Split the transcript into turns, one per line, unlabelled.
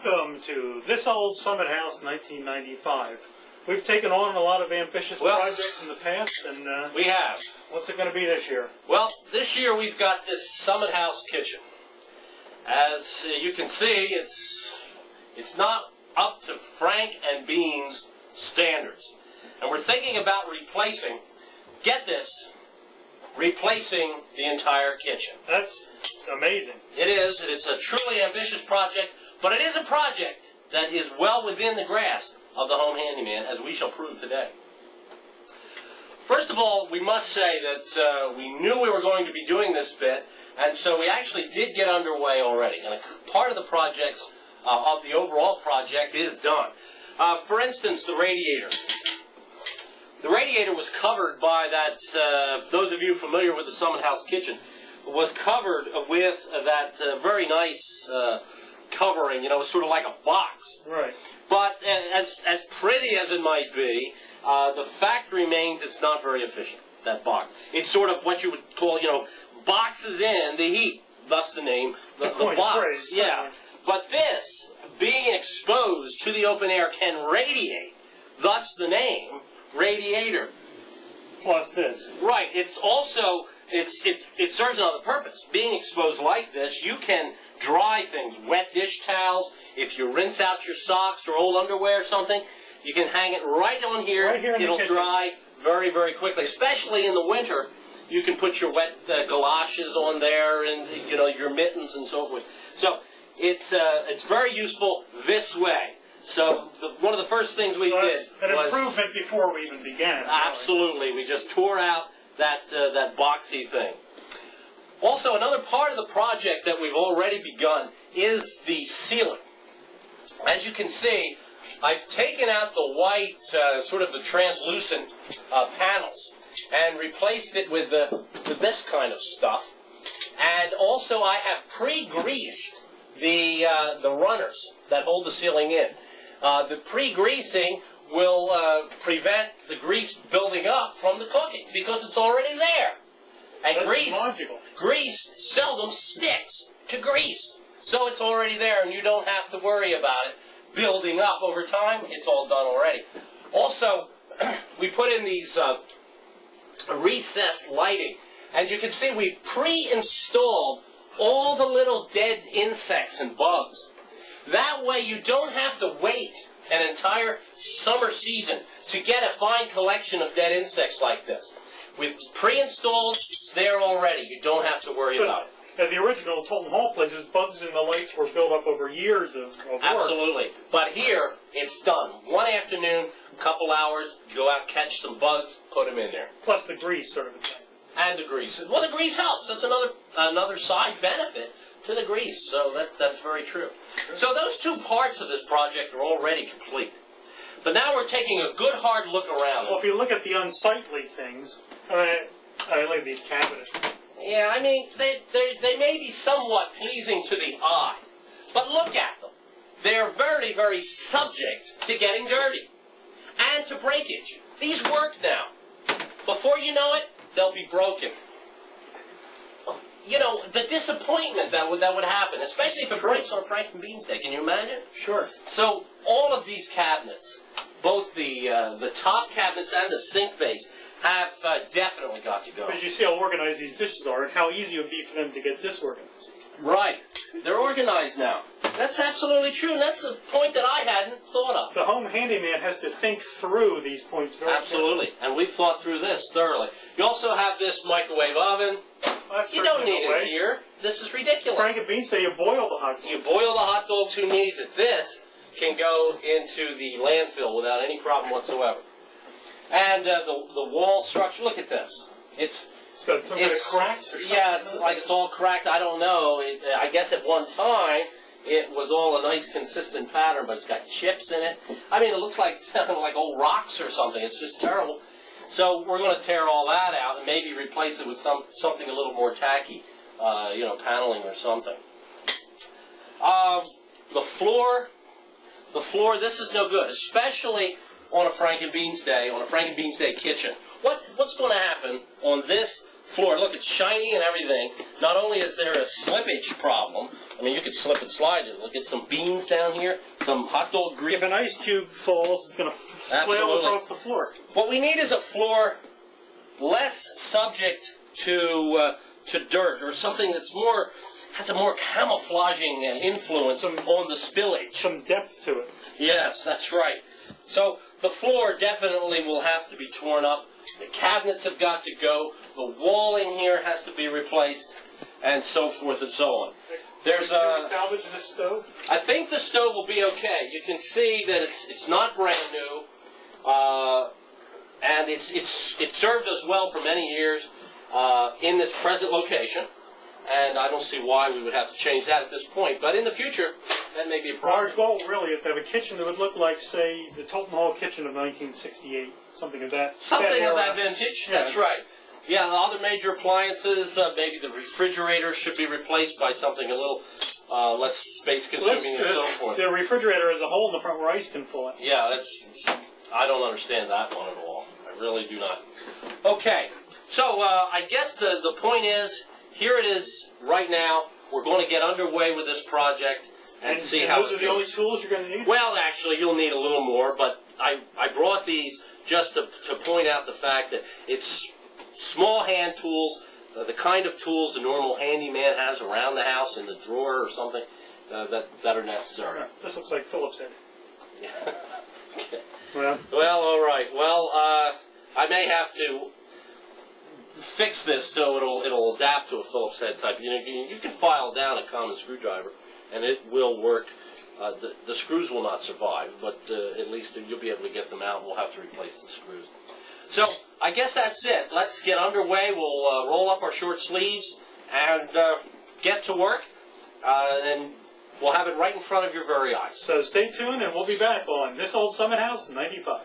Welcome to This Old Summit House 1995. We've taken on a lot of ambitious projects in the past, and
we have.
What's it going to be this year?
Well, this year we've got this Summit House kitchen. As you can see, it's not up to Frank and Bean's standards. And we're thinking about replacing, get this, replacing the entire kitchen.
That's amazing.
It is. It's a truly ambitious project, but it is a project that is well within the grasp of the home handyman, as we shall prove today. First of all, we must say that we knew we were going to be doing this bit, and so we actually did get underway already. And a part of the projects, of the overall project, is done. For instance, the radiator. The radiator was covered by that, those of you familiar with the Summit House kitchen, was covered with that very nice covering, you know, sort of like a box.
Right.
But as pretty as it might be, the fact remains it's not very efficient, that box. It's sort of what you would call, you know, boxes in the heat, thus the name, the box.
Phrase.
Yeah. But this, being exposed to the open air, can radiate, thus the name, radiator.
Plus this.
Right. It's also, it serves another purpose. Being exposed like this, you can dry things, wet dish towels. If you rinse out your socks or old underwear or something, you can hang it right on here.
Right here in
It'll
the kitchen.
dry very, very quickly. Especially in the winter, you can put your wet galoshes on there and, you know, your mittens and so forth. So it's very useful this way. So one of the first things we did
an
was
improvement before we even began.
Absolutely, we just tore out that boxy thing. Also, another part of the project that we've already begun is the ceiling. As you can see, I've taken out the white, sort of the translucent panels, and replaced it with this kind of stuff. And also, I have pre-greased the runners that hold the ceiling in. The pre-greasing will prevent the grease building up from the cooking because it's already there. And
That's logical.
Grease seldom sticks to grease. So it's already there and you don't have to worry about it building up over time. It's all done already. Also, we put in these recessed lighting. And you can see we've pre-installed all the little dead insects and bugs. That way you don't have to wait an entire summer season to get a fine collection of dead insects like this. We've pre-installed, it's there already. You don't have to worry about it.
At the original Tolton Hall places, bugs in the lights were built up over years of work.
Absolutely. But here, it's done. One afternoon, a couple hours, you go out, catch some bugs, put them in there.
Plus the grease sort of a thing.
And the grease. Well, the grease helps. That's another side benefit to the grease. So that's very true. So those two parts of this project are already complete. But now we're taking a good hard look around.
Well, if you look at the unsightly things, I like these cabinets.
Yeah, I mean, they may be somewhat pleasing to the eye. But look at them. They're very, very subject to getting dirty. And to breakage. These work now. Before you know it, they'll be broken. You know, the disappointment that would happen, especially if it breaks on Frank and Bean's Day. Can you imagine?
Sure.
So all of these cabinets, both the top cabinets and the sink base, have definitely got to go.
Because you see how organized these dishes are and how easy it would be for them to get disorganized.
Right. They're organized now. That's absolutely true, and that's a point that I hadn't thought of.
The home handyman has to think through these points very
Absolutely, and we've thought through this thoroughly. You also have this microwave oven. You don't need it here. This is ridiculous.
Frank and Bean say you boil the hot dogs.
You boil the hot dogs, who needs it? This can go into the landfill without any problem whatsoever. And the wall structure, look at this. It's
got some kind of cracks or something?
Yeah, it's like it's all cracked. I don't know. I guess at one time it was all a nice consistent pattern, but it's got chips in it. I mean, it looks like old rocks or something. It's just terrible. So we're going to tear all that out and maybe replace it with something a little more tacky, you know, paneling or something. The floor, this is no good, especially on a Frank and Bean's Day, kitchen. What's going to happen on this floor. Look, it's shiny and everything. Not only is there a slippage problem, I mean, you could slip and slide it. Look at some beans down here, some hot dog grease.
If an ice cube falls, it's going to flail
Absolutely.
across the floor.
What we need is a floor less subject to dirt, or something that's more, has a more camouflaging influence on the spillage.
Some depth to it.
Yes, that's right. So the floor definitely will have to be torn up. The cabinets have got to go. The walling here has to be replaced, and so forth and so on. There's
Can we salvage this stove?
I think the stove will be okay. You can see that it's not brand new, and it served us well for many years in this present location. And I don't see why we would have to change that at this point. But in the future, that may be a problem.
Our goal really is to have a kitchen that would look like, say, the Tolton Hall kitchen of 1968, something of that.
Something of that
era.
vintage.
Yeah.
That's right. Yeah, the other major appliances, maybe the refrigerator should be replaced by something a little less space-consuming and so forth.
The refrigerator has a hole in the front where ice can fall in.
Yeah, I don't understand that one at all. I really do not. Okay, so I guess the point is, here it is right now. We're going to get underway with this project and see how
those are the only tools you're going to need?
Well, actually, you'll need a little more, but I brought these just to point out the fact that it's small hand tools, the kind of tools the normal handyman has around the house in the drawer or something that are necessary.
Yeah, this looks like Phillips head.
Okay.
Well,
all right. Well, I may have to fix this so it'll adapt to a Phillips head type. You can file down a common screwdriver, and it will work. The screws will not survive, but at least you'll be able to get them out. We'll have to replace the screws. So I guess that's it. Let's get underway. We'll roll up our short sleeves and get to work, and we'll have it right in front of your very eyes.
so stay tuned, and we'll be back on This Old Summit House 95.